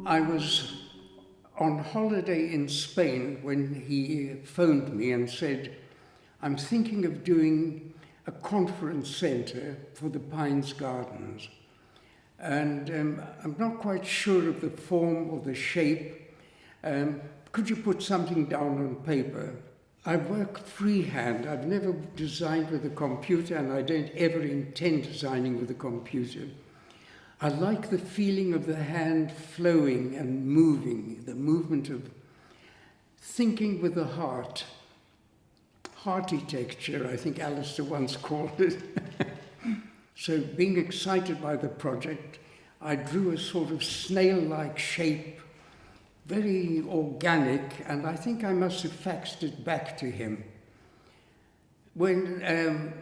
I was on holiday in Spain when he phoned me and said, I'm thinking of doing a conference centre for the Pines Gardens. And I'm not quite sure of the form or the shape. Could you put something down on paper? I work freehand. I've never designed with a computer, and I don't ever intend designing with a computer. I like the feeling of the hand flowing and moving, the movement of thinking with the heart. Architecture, I think Alistair once called it. So being excited by the project, I drew a sort of snail-like shape, very organic, and I think I must have faxed it back to him. When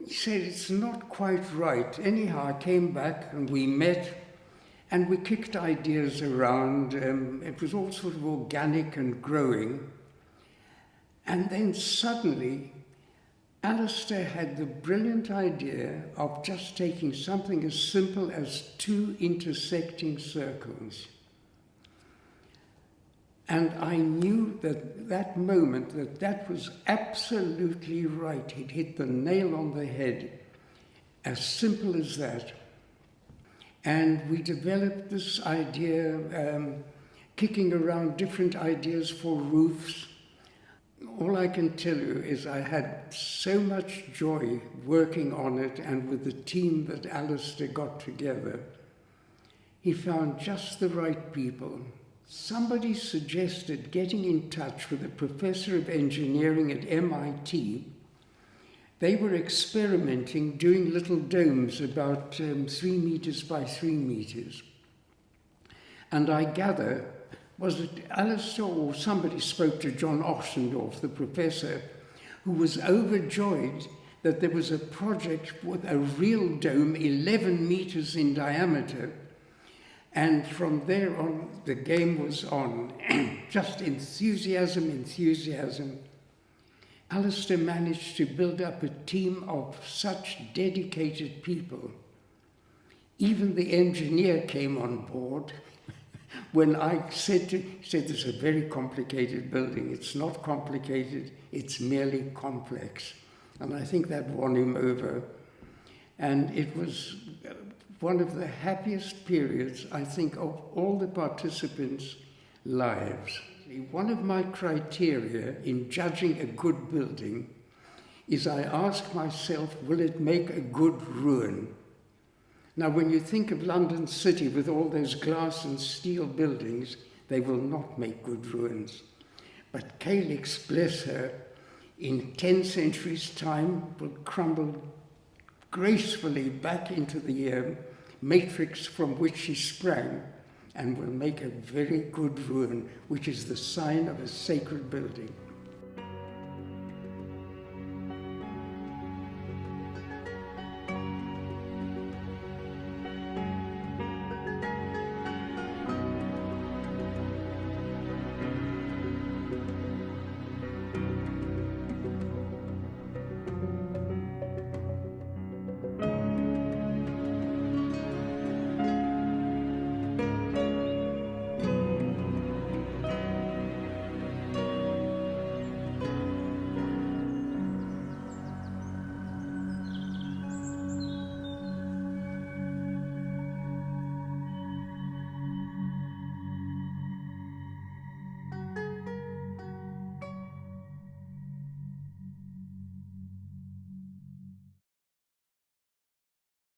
he said it's not quite right. Anyhow, I came back and we met and we kicked ideas around. It was all sort of organic and growing. And then suddenly, Alistair had the brilliant idea of just taking something as simple as two intersecting circles. And I knew that moment that was absolutely right. He'd hit the nail on the head, as simple as that. And we developed this idea, kicking around different ideas for roofs. All I can tell you is I had so much joy working on it, and with the team that Alistair got together. He found just the right people. Somebody suggested getting in touch with a professor of engineering at MIT. They were experimenting, doing little domes about 3 meters by 3 meters. And I gather, was it Alistair or somebody spoke to John Oxendorf, the professor, who was overjoyed that there was a project with a real dome 11 meters in diameter. And from there on, the game was on. Just enthusiasm. Alistair managed to build up a team of such dedicated people. Even the engineer came on board. When I said he said, this is a very complicated building. It's not complicated, it's merely complex. And I think that won him over. And it was one of the happiest periods, I think, of all the participants' lives. One of my criteria in judging a good building is I ask myself, will it make a good ruin? Now, when you think of London City with all those glass and steel buildings, they will not make good ruins. But Calyx, bless her, in 10 centuries' time will crumble gracefully back into the matrix from which she sprang, and will make a very good ruin, which is the sign of a sacred building.